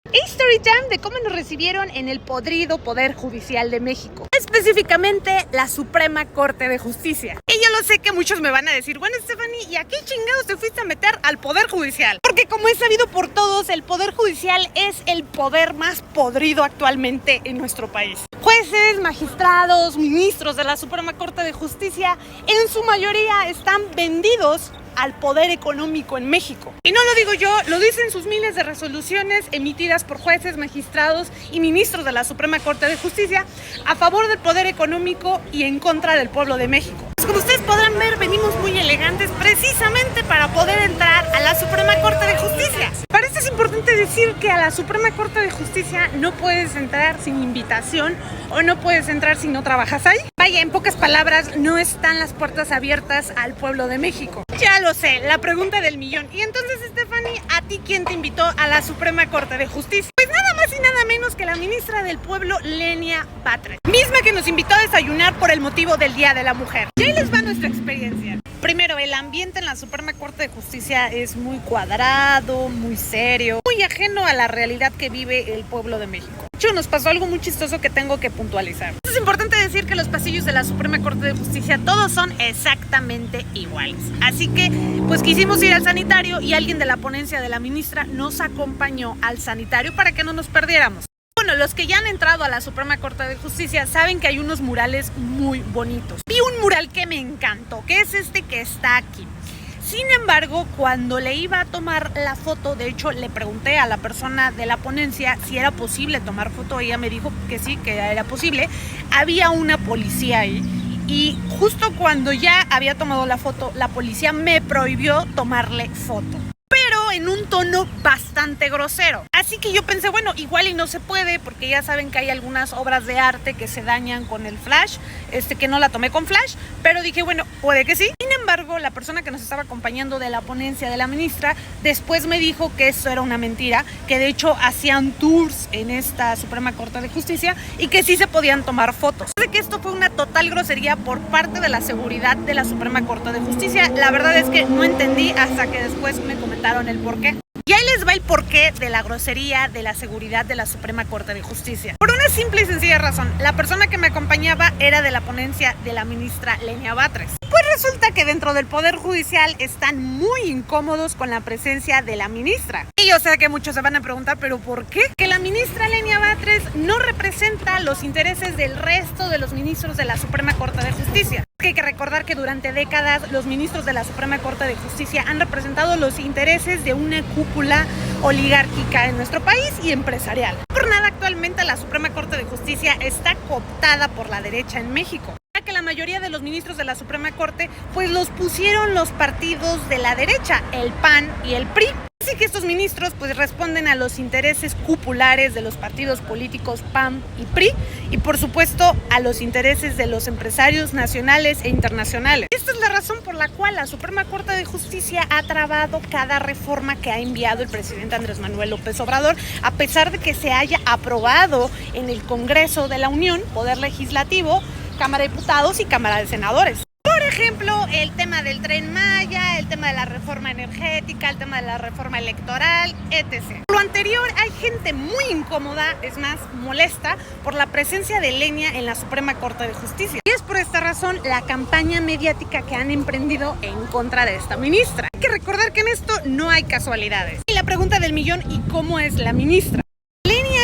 Story time de cómo nos recibieron en el podrido Poder Judicial de México, específicamente la Suprema Corte de Justicia. Y yo lo sé que muchos me van a decir, bueno, Stephanie, ¿y a qué chingados te fuiste a meter al Poder Judicial? Porque como es sabido por todos, el Poder Judicial es el poder más podrido actualmente en nuestro país. Jueces, magistrados, ministros de la Suprema Corte de Justicia, en su mayoría están vendidos al poder económico en México. Y no lo digo yo, lo dicen sus miles de resoluciones emitidas por jueces, magistrados y ministros de la Suprema Corte de Justicia a favor del poder económico y en contra del pueblo de México. Pues como ustedes podrán ver, venimos muy elegantes precisamente para poder entrar a la Suprema Corte de Justicia. Para esto es importante decir que a la Suprema Corte de Justicia no puedes entrar sin invitación o no puedes entrar si no trabajas ahí. Vaya, en pocas palabras, no están las puertas abiertas al pueblo de México. Ya lo sé, la pregunta del millón. Y entonces, Stephanie, ¿a ti quién te invitó a la Suprema Corte de Justicia? Pues nada más y nada menos que la ministra del Pueblo, Lenia Batres, misma que nos invitó a desayunar por el motivo del Día de la Mujer. Y ahí les va nuestra experiencia. Primero, el ambiente en la Suprema Corte de Justicia es muy cuadrado, muy serio, muy ajeno a la realidad que vive el pueblo de México. De hecho, nos pasó algo muy chistoso que tengo que puntualizar. Es importante decir que los pasillos de la Suprema Corte de Justicia todos son exactamente iguales. Así que, pues quisimos ir al sanitario y alguien de la ponencia de la ministra nos acompañó al sanitario para que no nos perdiéramos. Bueno, los que ya han entrado a la Suprema Corte de Justicia saben que hay unos murales muy bonitos. Vi un mural que me encantó, que es este que está aquí. Sin embargo, cuando le iba a tomar la foto, de hecho le pregunté a la persona de la ponencia si era posible tomar foto. Ella me dijo que sí, que era posible. Había una policía ahí y justo cuando ya había tomado la foto, la policía me prohibió tomarle foto, pero en un tono bastante grosero. Así que yo pensé, bueno, igual y no se puede, porque ya saben que hay algunas obras de arte que se dañan con el flash, que no la tomé con flash, pero dije, bueno, puede que sí. Sin embargo, la persona que nos estaba acompañando de la ponencia de la ministra después me dijo que eso era una mentira, que de hecho hacían tours en esta Suprema Corte de Justicia y que sí se podían tomar fotos. Sé que esto fue una total grosería por parte de la seguridad de la Suprema Corte de Justicia. La verdad es que no entendí hasta que después me comentaron el porqué. Y ahí les va el porqué de la grosería de la seguridad de la Suprema Corte de Justicia. Por una simple y sencilla razón, la persona que me acompañaba era de la ponencia de la ministra Lenia Batres. Pues resulta que dentro del Poder Judicial están muy incómodos con la presencia de la ministra. Y yo sé que muchos se van a preguntar, ¿pero por qué? Que la ministra Lenia Batres no representa los intereses del resto de los ministros de la Suprema Corte de Justicia. Hay que recordar que durante décadas los ministros de la Suprema Corte de Justicia han representado los intereses de una cúpula oligárquica en nuestro país y empresarial. Por nada, actualmente la Suprema Corte de Justicia está cooptada por la derecha en México, ya que la mayoría de los ministros de la Suprema Corte pues los pusieron los partidos de la derecha, el PAN y el PRI. Así que estos ministros pues responden a los intereses cupulares de los partidos políticos PAN y PRI y por supuesto a los intereses de los empresarios nacionales e internacionales. Esta es la razón por la cual la Suprema Corte de Justicia ha trabado cada reforma que ha enviado el presidente Andrés Manuel López Obrador, a pesar de que se haya aprobado en el Congreso de la Unión, Poder Legislativo, Cámara de Diputados y Cámara de Senadores. Por ejemplo, el tema del Tren Maya, el tema de la reforma energética, el tema de la reforma electoral, etc. Por lo anterior, hay gente muy incómoda, es más, molesta, por la presencia de Lenia en la Suprema Corte de Justicia. Y es por esta razón la campaña mediática que han emprendido en contra de esta ministra. Hay que recordar que en esto no hay casualidades. Y la pregunta del millón, ¿y cómo es la ministra?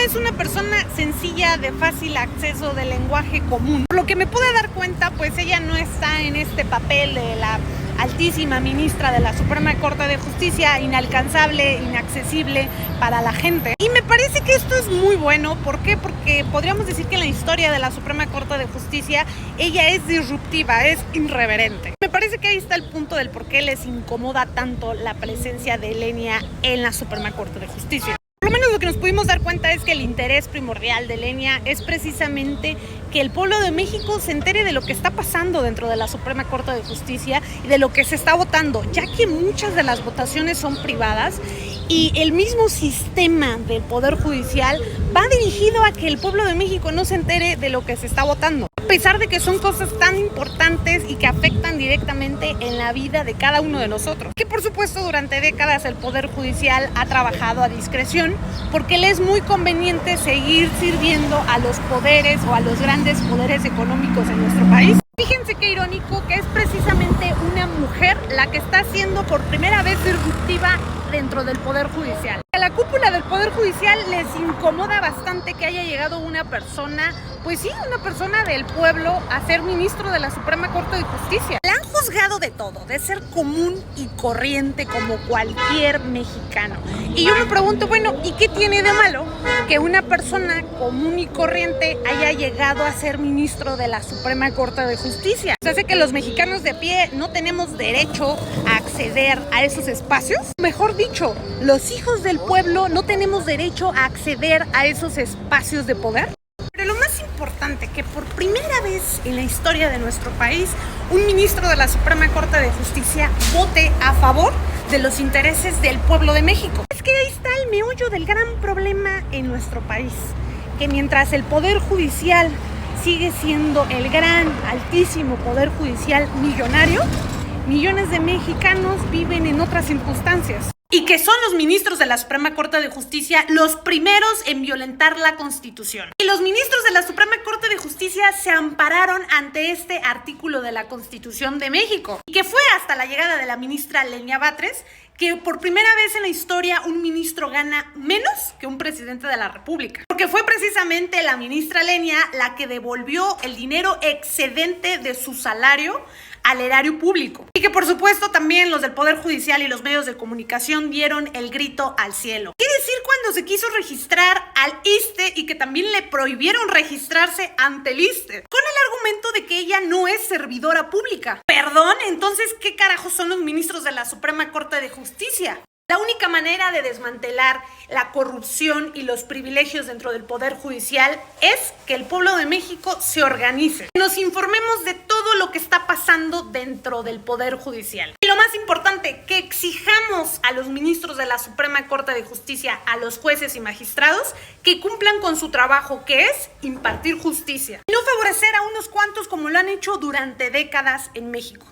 Es una persona sencilla, de fácil acceso, de lenguaje común. Por lo que me pude dar cuenta, pues ella no está en este papel de la altísima ministra de la Suprema Corte de Justicia, inalcanzable, inaccesible para la gente. Y me parece que esto es muy bueno. ¿Por qué? Porque podríamos decir que en la historia de la Suprema Corte de Justicia ella es disruptiva, es irreverente. Me parece que ahí está el punto del por qué les incomoda tanto la presencia de Lenia en la Suprema Corte de Justicia. Por lo menos lo que nos pudimos dar cuenta es que el interés primordial de Lenia es precisamente que el pueblo de México se entere de lo que está pasando dentro de la Suprema Corte de Justicia y de lo que se está votando, ya que muchas de las votaciones son privadas Y el mismo sistema del Poder Judicial va dirigido a que el pueblo de México no se entere de lo que se está votando. A pesar de que son cosas tan importantes y que afectan directamente en la vida de cada uno de nosotros. Que por supuesto durante décadas el Poder Judicial ha trabajado a discreción porque le es muy conveniente seguir sirviendo a los poderes o a los grandes poderes económicos en nuestro país. Fíjense qué irónico que es precisamente una mujer la que está siendo por primera vez disruptiva dentro del Poder Judicial. A la cúpula del Poder Judicial les incomoda bastante que haya llegado una persona, pues sí, una persona del pueblo a ser ministro de la Suprema Corte de Justicia. La han juzgado de todo, de ser común y corriente como cualquier mexicano. Y yo me pregunto, bueno, ¿y qué tiene de malo que una persona común y corriente haya llegado a ser ministro de la Suprema Corte de Justicia? ¿Se hace que los mexicanos de pie no tenemos derecho a acceder a esos espacios? Mejor dicho, los hijos del pueblo no tenemos derecho a acceder a esos espacios de poder. Pero lo más importante, que por primera vez en la historia de nuestro país, un ministro de la Suprema Corte de Justicia vote a favor de los intereses del pueblo de México. Es que ahí está el meollo del gran problema en nuestro país, que mientras el Poder Judicial sigue siendo el gran, altísimo Poder Judicial millonario, millones de mexicanos viven en otras circunstancias. Y que son los ministros de la Suprema Corte de Justicia los primeros en violentar la Constitución. Y los ministros de la Suprema Corte de Justicia se ampararon ante este artículo de la Constitución de México. Y que fue hasta la llegada de la ministra Lenia Batres que por primera vez en la historia un ministro gana menos que un presidente de la República. Porque fue precisamente la ministra Lenia la que devolvió el dinero excedente de su salario al erario público. Y que por supuesto también los del Poder Judicial y los medios de comunicación dieron el grito al cielo. ¿Qué decir cuando se quiso registrar al ISSSTE y que también le prohibieron registrarse ante el ISSSTE? Con el argumento de que ella no es servidora pública. ¿Perdón? Entonces, ¿qué carajos son los ministros de la Suprema Corte de Justicia? La única manera de desmantelar la corrupción y los privilegios dentro del Poder Judicial es que el pueblo de México se organice. Que nos informemos de todo lo que está pasando dentro del Poder Judicial. Y lo más importante, que exijamos a los ministros de la Suprema Corte de Justicia, a los jueces y magistrados, que cumplan con su trabajo, que es impartir justicia. Y no favorecer a unos cuantos como lo han hecho durante décadas en México.